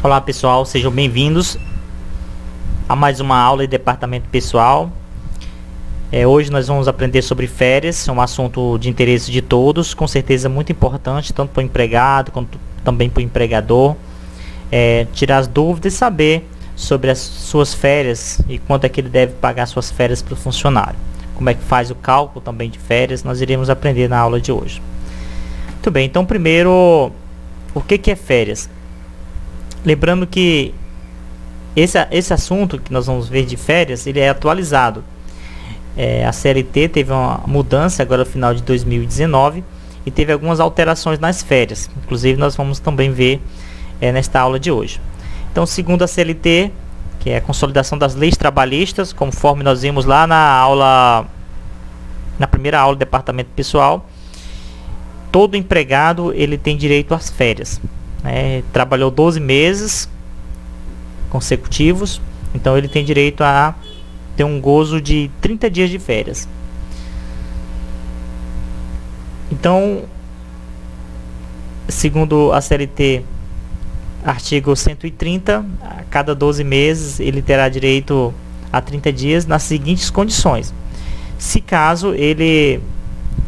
Olá pessoal, sejam bem-vindos a mais uma aula de departamento pessoal. Hoje nós vamos aprender sobre férias, um assunto de interesse de todos, com certeza muito importante, tanto para o empregado quanto também para o empregador. Tirar as dúvidas e saber sobre as suas férias e quanto é que ele deve pagar suas férias para o funcionário. Como é que faz o cálculo também de férias, nós iremos aprender na aula de hoje. Muito bem, então primeiro, o que é férias? Lembrando que esse assunto que nós vamos ver de férias, ele é atualizado. A CLT teve uma mudança agora no final de 2019 e teve algumas alterações nas férias. Inclusive nós vamos também ver nesta aula de hoje. Então, segundo a CLT, que é a consolidação das leis trabalhistas, conforme nós vimos lá na primeira aula do departamento pessoal, todo empregado ele tem direito às férias. Trabalhou 12 meses consecutivos, então ele tem direito a ter um gozo de 30 dias de férias. Então, segundo a CLT, artigo 130, a cada 12 meses ele terá direito a 30 dias nas seguintes condições. Se caso ele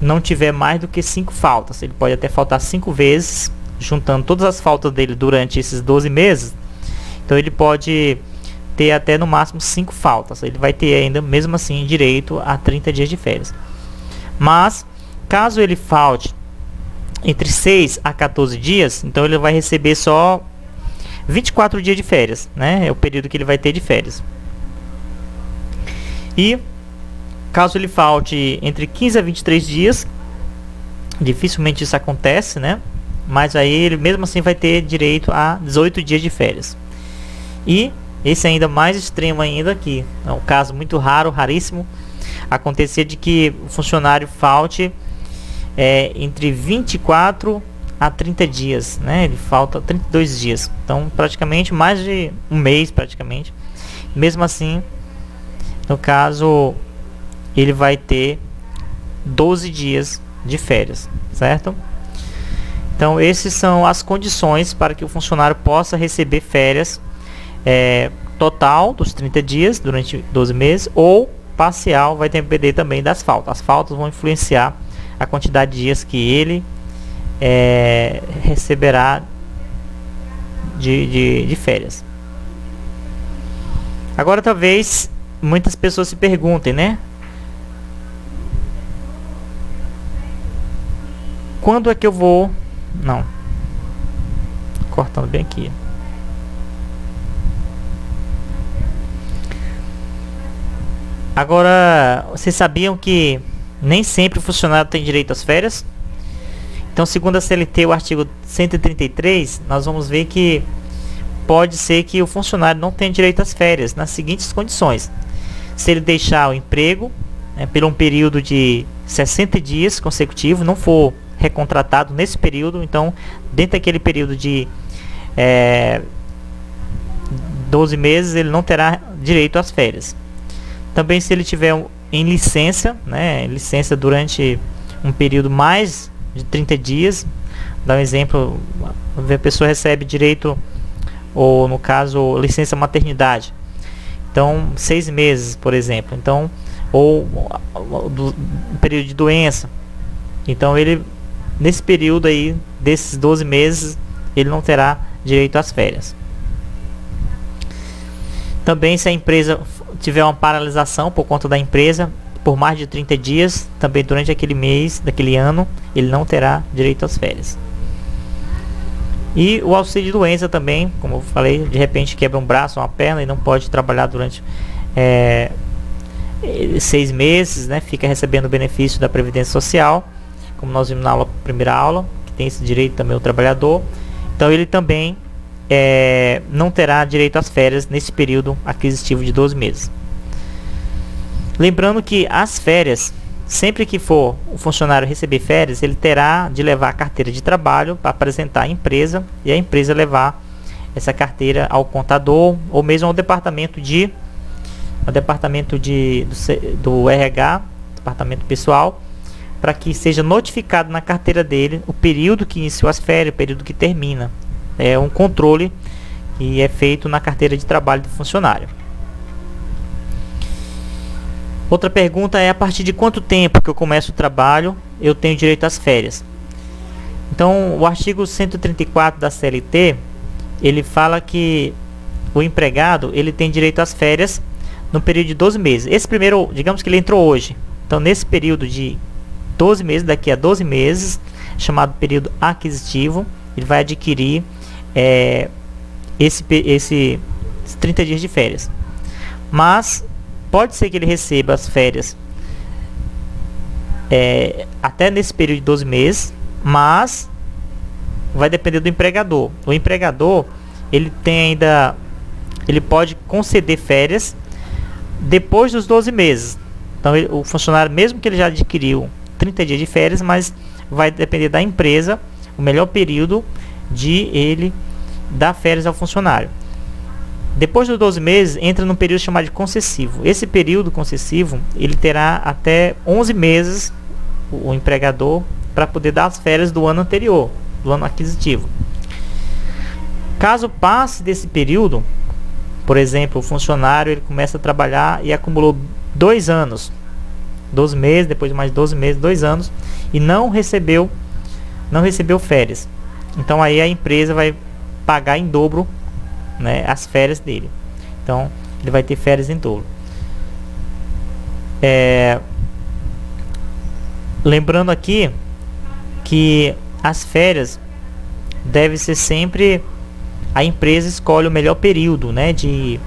não tiver mais do que 5 faltas, ele pode até faltar 5 vezes, juntando todas as faltas dele durante esses 12 meses, então ele pode ter até no máximo 5 faltas. Ele vai ter ainda, mesmo assim, direito a 30 dias de férias. Mas, caso ele falte entre 6 a 14 dias, então ele vai receber só 24 dias de férias, é o período que ele vai ter de férias. E, caso ele falte entre 15 a 23 dias, dificilmente isso acontece, mas aí ele mesmo assim vai ter direito a 18 dias de férias. E esse é ainda mais extremo ainda, que é um caso muito raro, raríssimo, acontecer de que o funcionário falte entre 24 a 30 dias, ele falta 32 dias, então praticamente mais de um mês praticamente. Mesmo assim, no caso, ele vai ter 12 dias de férias, certo? Então, essas são as condições para que o funcionário possa receber férias total dos 30 dias durante 12 meses, ou parcial, vai depender também das faltas. As faltas vão influenciar a quantidade de dias que ele receberá de férias. Agora, talvez muitas pessoas se perguntem, quando é que eu vou... Não, cortando bem aqui. Agora, vocês sabiam que nem sempre o funcionário tem direito às férias? Então, segundo a CLT, o artigo 133, nós vamos ver que pode ser que o funcionário não tenha direito às férias nas seguintes condições: se ele deixar o emprego por um período de 60 dias consecutivos, não for recontratado nesse período, então dentro daquele período de 12 meses ele não terá direito às férias. Também se ele tiver em licença, licença durante um período mais de 30 dias, dá um exemplo, a pessoa recebe direito, ou no caso licença maternidade, então 6 meses, por exemplo, então, ou do período de doença, então ele, nesse período aí, desses 12 meses, ele não terá direito às férias. Também, se a empresa tiver uma paralisação por conta da empresa por mais de 30 dias, também durante aquele mês, daquele ano, ele não terá direito às férias. E o auxílio de doença também, como eu falei, de repente quebra um braço, uma perna e não pode trabalhar durante 6 meses, fica recebendo o benefício da Previdência Social, como nós vimos na primeira aula, que tem esse direito também o trabalhador. Então ele também não terá direito às férias nesse período aquisitivo de 12 meses. Lembrando que as férias, sempre que for o funcionário receber férias, ele terá de levar a carteira de trabalho para apresentar à empresa, e a empresa levar essa carteira ao contador ou mesmo ao departamento do RH, departamento pessoal, para que seja notificado na carteira dele o período que iniciou as férias, o período que termina. É um controle que é feito na carteira de trabalho do funcionário. Outra pergunta é: a partir de quanto tempo que eu começo o trabalho eu tenho direito às férias? Então, o artigo 134 da CLT, ele fala que o empregado ele tem direito às férias no período de 12 meses. Esse primeiro, digamos que ele entrou hoje. Então, nesse período de 12 meses, daqui a 12 meses, chamado período aquisitivo, ele vai adquirir esses 30 dias de férias. Mas pode ser que ele receba as férias até nesse período de 12 meses, mas vai depender do empregador. O empregador ele pode conceder férias depois dos 12 meses. Então o funcionário, mesmo que ele já adquiriu 30 dias de férias, mas vai depender da empresa o melhor período de ele dar férias ao funcionário. Depois dos 12 meses, entra num período chamado de concessivo. Esse período concessivo, ele terá até 11 meses, o empregador, para poder dar as férias do ano anterior, do ano aquisitivo. Caso passe desse período, por exemplo, o funcionário ele começa a trabalhar e acumulou 2 anos, 12 meses, depois de mais 12 meses, 2 anos, e não recebeu férias. Então aí a empresa vai pagar em dobro, né, as férias dele. Então ele vai ter férias em dobro. Lembrando aqui que as férias deve ser sempre, a empresa escolhe o melhor período, né, de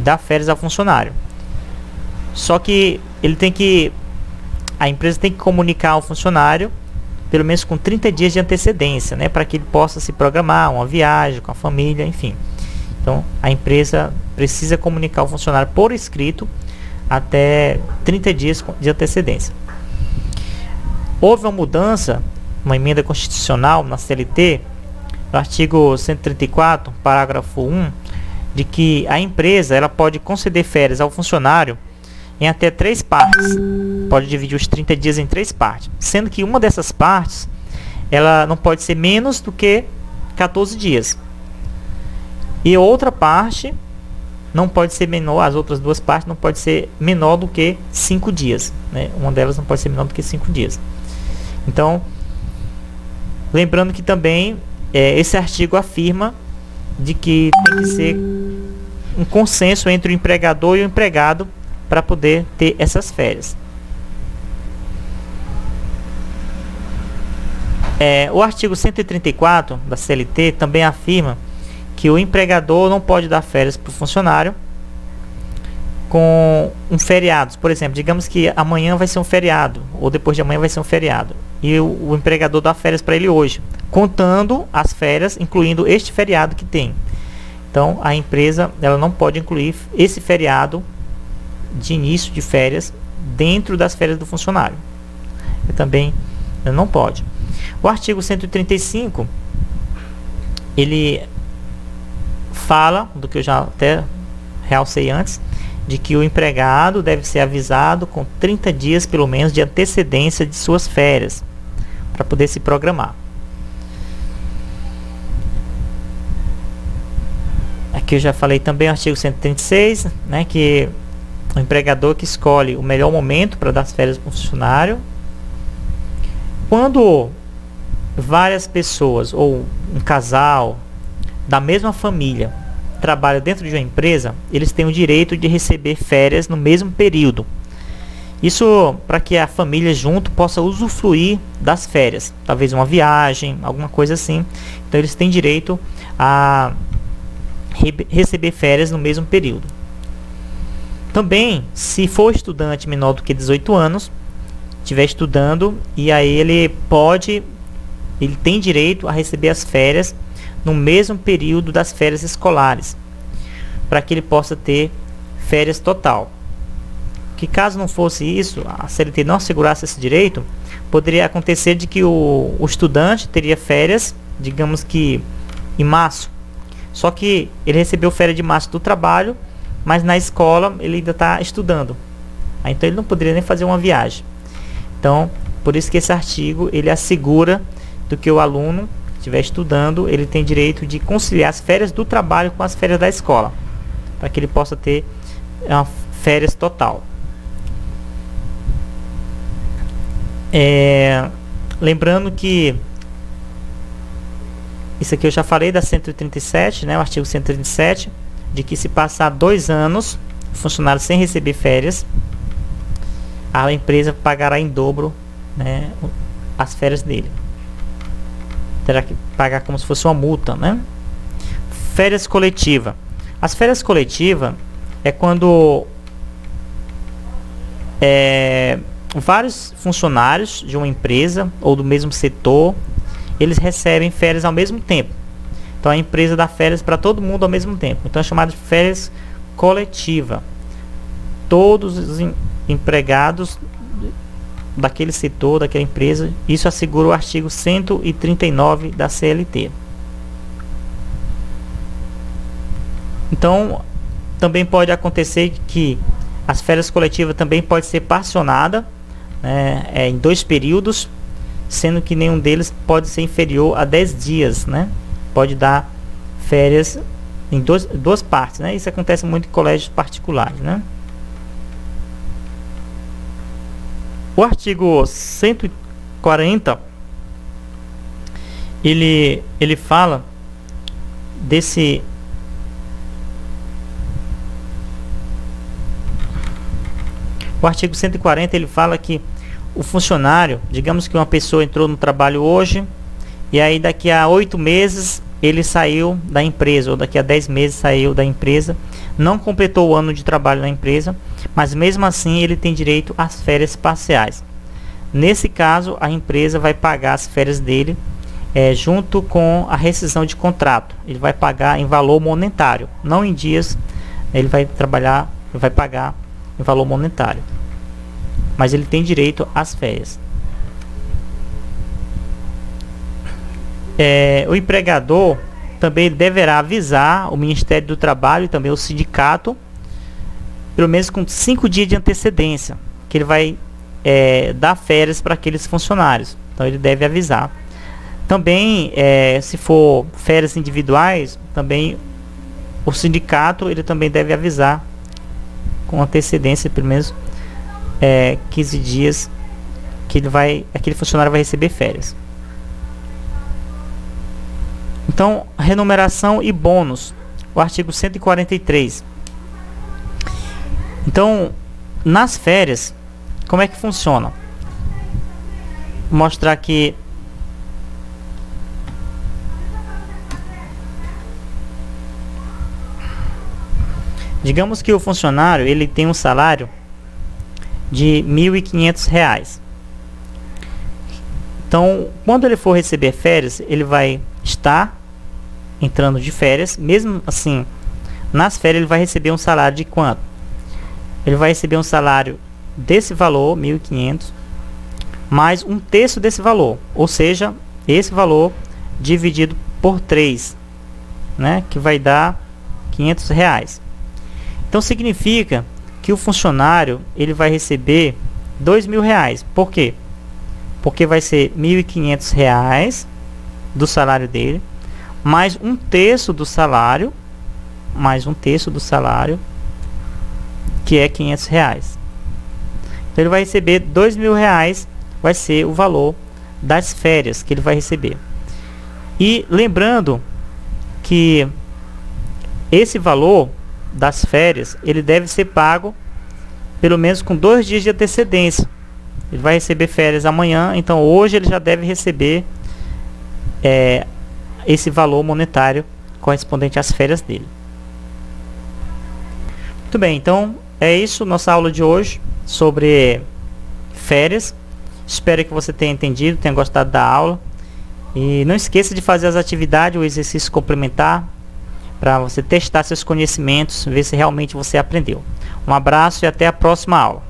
dar férias ao funcionário. Só que a empresa tem que comunicar ao funcionário pelo menos com 30 dias de antecedência, né, para que ele possa se programar uma viagem com a família, enfim. Então a empresa precisa comunicar ao funcionário por escrito até 30 dias de antecedência. Houve uma mudança, uma emenda constitucional na CLT, no artigo 134, parágrafo 1, de que a empresa ela pode conceder férias ao funcionário em até 3 partes. Pode dividir os 30 dias em 3 partes, sendo que uma dessas partes ela não pode ser menos do que 14 dias. E outra parte não pode ser menor, as outras 2 partes não pode ser menor do que 5 dias, né? Uma delas não pode ser menor do que 5 dias. Então, lembrando que também esse artigo afirma de que tem que ser um consenso entre o empregador e o empregado para poder ter essas férias. O artigo 134 da CLT também afirma que o empregador não pode dar férias para o funcionário com um feriado. Por exemplo, digamos que amanhã vai ser um feriado, ou depois de amanhã vai ser um feriado, e o empregador dá férias para ele hoje, contando as férias, incluindo este feriado que tem. Então a empresa ela não pode incluir esse feriado de início de férias dentro das férias do funcionário. Também não pode. O artigo 135 ele fala do que eu já até realcei antes, de que o empregado deve ser avisado com 30 dias pelo menos de antecedência de suas férias para poder se programar. Aqui eu já falei também o artigo 136, né, que o empregador que escolhe o melhor momento para dar as férias para o funcionário. Quando várias pessoas ou um casal da mesma família trabalham dentro de uma empresa, eles têm o direito de receber férias no mesmo período. Isso para que a família junto possa usufruir das férias, talvez uma viagem, alguma coisa assim. Então eles têm direito a receber férias no mesmo período. Também, se for estudante menor do que 18 anos, estiver estudando, e aí ele tem direito a receber as férias no mesmo período das férias escolares, para que ele possa ter férias total. Que caso não fosse isso, a CLT não assegurasse esse direito, poderia acontecer de que o estudante teria férias, digamos que em março, só que ele recebeu férias de março do trabalho, mas na escola ele ainda está estudando. Então ele não poderia nem fazer uma viagem. Então, por isso que esse artigo ele assegura do que o aluno estiver estudando, ele tem direito de conciliar as férias do trabalho com as férias da escola, para que ele possa ter uma férias total. Lembrando que isso aqui eu já falei da 137, né, o artigo 137, de que se passar 2 anos o funcionário sem receber férias, a empresa pagará em dobro, né, as férias dele. Terá que pagar como se fosse uma multa, né? Férias coletiva. As férias coletivas é quando vários funcionários de uma empresa ou do mesmo setor, eles recebem férias ao mesmo tempo. Então a empresa dá férias para todo mundo ao mesmo tempo. Então é chamado de férias coletiva. Todos os empregados daquele setor, daquela empresa, isso assegura o artigo 139 da CLT. Então também pode acontecer que as férias coletivas também pode ser parcelada, né, em 2 períodos, sendo que nenhum deles pode ser inferior a 10 dias, né? Pode dar férias em duas partes, né? Isso acontece muito em colégios particulares, né? O artigo 140 ele fala desse o artigo 140 ele fala que o funcionário, digamos que uma pessoa entrou no trabalho hoje e aí daqui a 8 meses ele saiu da empresa, ou daqui a 10 meses saiu da empresa, não completou o ano de trabalho na empresa, mas mesmo assim ele tem direito às férias parciais. Nesse caso, a empresa vai pagar as férias dele junto com a rescisão de contrato. Ele vai pagar em valor monetário, não em dias. Ele vai pagar em valor monetário, mas ele tem direito às férias. O empregador também deverá avisar o Ministério do Trabalho e também o sindicato, pelo menos com 5 dias de antecedência, que ele vai dar férias para aqueles funcionários. Então ele deve avisar. Também, se for férias individuais, também o sindicato ele também deve avisar com antecedência, pelo menos 15 dias, que aquele funcionário vai receber férias. Então, remuneração e bônus, o artigo 143. Então, nas férias, como é que funciona? Vou mostrar aqui. Digamos que o funcionário ele tem um salário de R$ 1.500. Então, quando ele for receber férias, ele vai estar entrando de férias. Mesmo assim, nas férias ele vai receber um salário de quanto? Ele vai receber um salário desse valor, 1.500, mais 1/3 desse valor, ou seja, esse valor dividido por 3, né, que vai dar R$ 500. Então significa que o funcionário ele vai receber R$ 2.000. Por quê? Porque vai ser R$ 1.500 do salário dele, mais 1/3 do salário, que é R$ 500. Então ele vai receber R$ 2.000, vai ser o valor das férias que ele vai receber. E lembrando que esse valor das férias ele deve ser pago pelo menos com 2 dias de antecedência. Ele vai receber férias amanhã, então hoje ele já deve receber esse valor monetário correspondente às férias dele. Muito bem, então é isso, nossa aula de hoje sobre férias. Espero que você tenha entendido, tenha gostado da aula. E não esqueça de fazer as atividades, o exercício complementar, para você testar seus conhecimentos, ver se realmente você aprendeu. Um abraço e até a próxima aula.